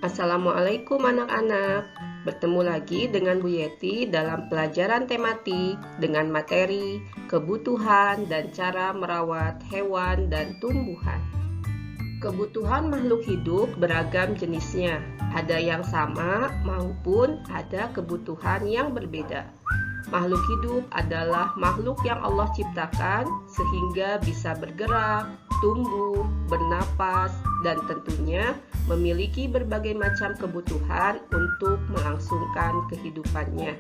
Assalamualaikum anak-anak. Bertemu lagi dengan Bu Yeti dalam pelajaran tematik dengan materi kebutuhan dan cara merawat hewan dan tumbuhan. Kebutuhan makhluk hidup beragam jenisnya. Ada yang sama maupun ada kebutuhan yang berbeda. Makhluk hidup adalah makhluk yang Allah ciptakan sehingga bisa bergerak, tumbuh, bernapas, dan tentunya memiliki berbagai macam kebutuhan untuk melangsungkan kehidupannya.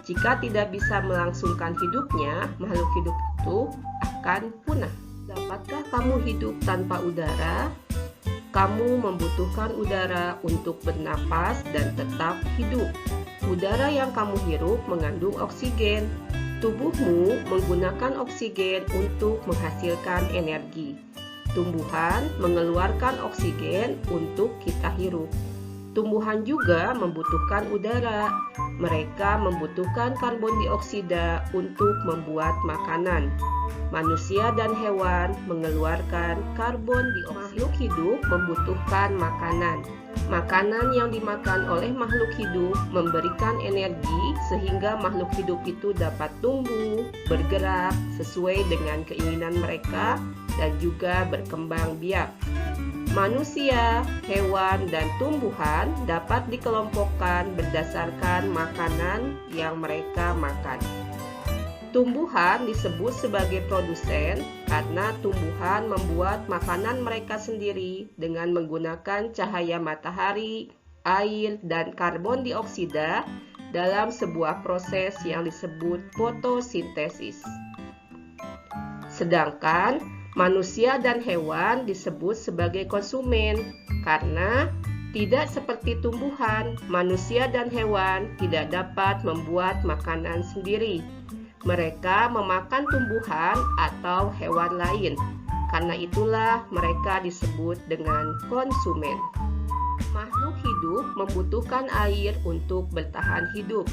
Jika tidak bisa melangsungkan hidupnya, makhluk hidup itu akan punah. Dapatkah kamu hidup tanpa udara? Kamu membutuhkan udara untuk bernapas dan tetap hidup. Udara yang kamu hirup mengandung oksigen. Tubuhmu menggunakan oksigen untuk menghasilkan energi. Tumbuhan mengeluarkan oksigen untuk kita hirup. Tumbuhan juga membutuhkan udara. Mereka membutuhkan karbon dioksida untuk membuat makanan. Manusia dan hewan mengeluarkan karbon dioksida. Makhluk hidup membutuhkan makanan. Makanan yang dimakan oleh makhluk hidup memberikan energi sehingga makhluk hidup itu dapat tumbuh, bergerak sesuai dengan keinginan mereka dan juga berkembang biak. Manusia, hewan, dan tumbuhan dapat dikelompokkan berdasarkan makanan yang mereka makan. Tumbuhan disebut sebagai produsen karena tumbuhan membuat makanan mereka sendiri dengan menggunakan cahaya matahari, air, dan karbon dioksida dalam sebuah proses yang disebut fotosintesis. Sedangkan manusia dan hewan disebut sebagai konsumen karena tidak seperti tumbuhan, manusia dan hewan tidak dapat membuat makanan sendiri. Mereka memakan tumbuhan atau hewan lain. Karena itulah mereka disebut dengan konsumen. Makhluk hidup membutuhkan air untuk bertahan hidup.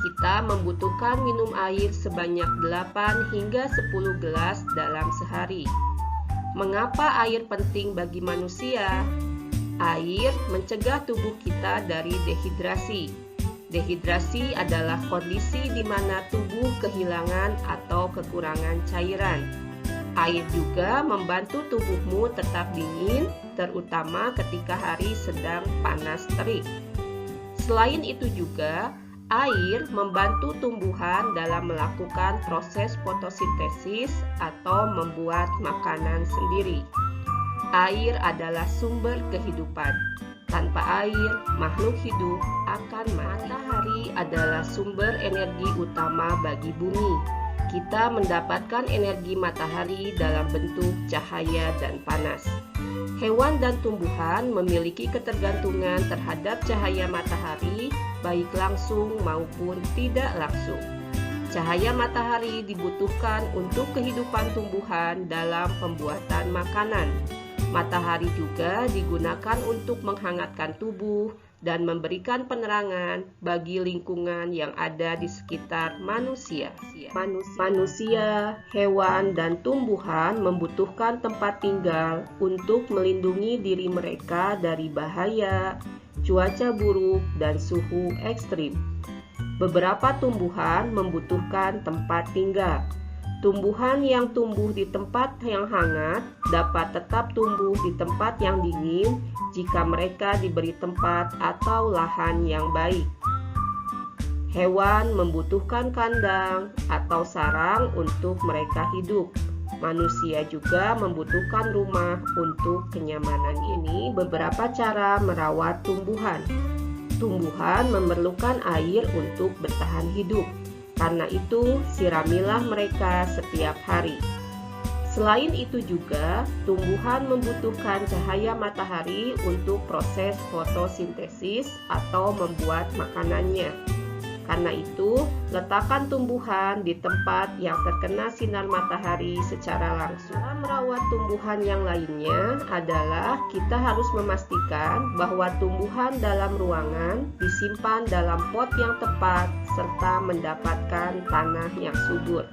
Kita membutuhkan minum air sebanyak 8 hingga 10 gelas dalam sehari. Mengapa air penting bagi manusia? Air mencegah tubuh kita dari dehidrasi. Dehidrasi adalah kondisi di mana tubuh kehilangan atau kekurangan cairan. Air juga membantu tubuhmu tetap dingin, terutama ketika hari sedang panas terik. Selain itu juga, air membantu tumbuhan dalam melakukan proses fotosintesis atau membuat makanan sendiri. Air adalah sumber kehidupan. Tanpa air, makhluk hidup akan mati. Matahari adalah sumber energi utama bagi bumi. Kita mendapatkan energi matahari dalam bentuk cahaya dan panas. Hewan dan tumbuhan memiliki ketergantungan terhadap cahaya matahari, baik langsung maupun tidak langsung. Cahaya matahari dibutuhkan untuk kehidupan tumbuhan dalam pembuatan makanan. Matahari juga digunakan untuk menghangatkan tubuh dan memberikan penerangan bagi lingkungan yang ada di sekitar manusia. Manusia, hewan, dan tumbuhan membutuhkan tempat tinggal untuk melindungi diri mereka dari bahaya, cuaca buruk, dan suhu ekstrim. Beberapa tumbuhan membutuhkan tempat tinggal. Tumbuhan yang tumbuh di tempat yang hangat dapat tetap tumbuh di tempat yang dingin jika mereka diberi tempat atau lahan yang baik. Hewan membutuhkan kandang atau sarang untuk mereka hidup. Manusia juga membutuhkan rumah untuk kenyamanan. Ini beberapa cara merawat tumbuhan. Tumbuhan memerlukan air untuk bertahan hidup. Karena itu, siramilah mereka setiap hari. Selain itu juga, tumbuhan membutuhkan cahaya matahari untuk proses fotosintesis atau membuat makanannya. Karena itu, letakkan tumbuhan di tempat yang terkena sinar matahari secara langsung. Cara merawat tumbuhan yang lainnya adalah kita harus memastikan bahwa tumbuhan dalam ruangan disimpan dalam pot yang tepat serta mendapatkan tanah yang subur.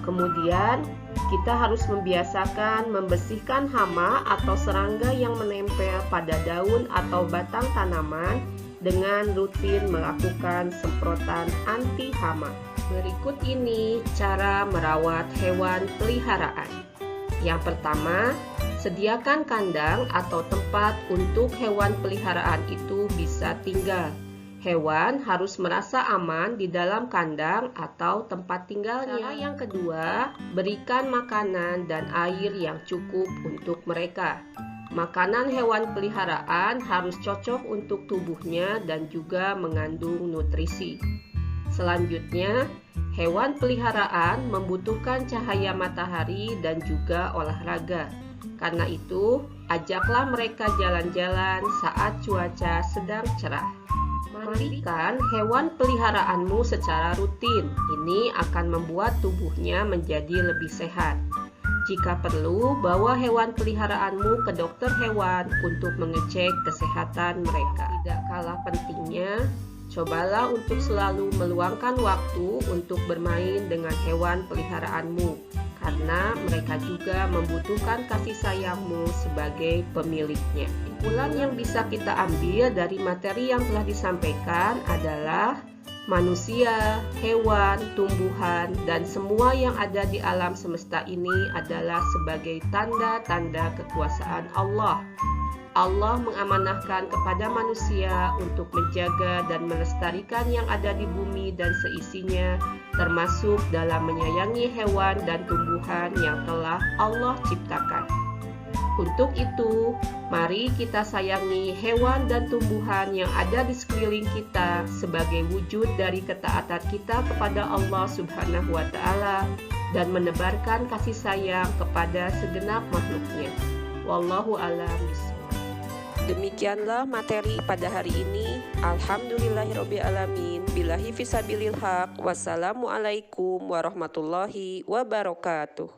Kemudian, Kita harus membiasakan membersihkan hama atau serangga yang menempel pada daun atau batang tanaman dengan rutin melakukan semprotan anti hama. Berikut ini cara merawat hewan peliharaan. Yang pertama, sediakan kandang atau tempat untuk hewan peliharaan itu bisa tinggal. Hewan harus merasa aman di dalam kandang atau tempat tinggalnya. Cara yang kedua, berikan makanan dan air yang cukup untuk mereka. Makanan hewan peliharaan harus cocok untuk tubuhnya dan juga mengandung nutrisi. Selanjutnya, hewan peliharaan membutuhkan cahaya matahari dan juga olahraga. Karena itu, ajaklah mereka jalan-jalan saat cuaca sedang cerah. Mandikan hewan peliharaanmu secara rutin. Ini akan membuat tubuhnya menjadi lebih sehat. Jika perlu, bawa hewan peliharaanmu ke dokter hewan untuk mengecek kesehatan mereka. Tidak kalah pentingnya, cobalah untuk selalu meluangkan waktu untuk bermain dengan hewan peliharaanmu, karena mereka juga membutuhkan kasih sayangmu sebagai pemiliknya. Kesimpulan yang bisa kita ambil dari materi yang telah disampaikan adalah manusia, hewan, tumbuhan, dan semua yang ada di alam semesta ini adalah sebagai tanda-tanda kekuasaan Allah. Allah mengamanahkan kepada manusia untuk menjaga dan melestarikan yang ada di bumi dan seisinya, termasuk dalam menyayangi hewan dan tumbuhan yang telah Allah ciptakan. Untuk itu, mari kita sayangi hewan dan tumbuhan yang ada di sekeliling kita sebagai wujud dari ketaatan kita kepada Allah Subhanahu wa Ta'ala dan menebarkan kasih sayang kepada segenap makhluknya. Wallahu a'lam bishawab. Demikianlah materi pada hari ini. Alhamdulillahirobbilalamin. Billahi fisabilil haq. Wassalamualaikum warahmatullahi wabarakatuh.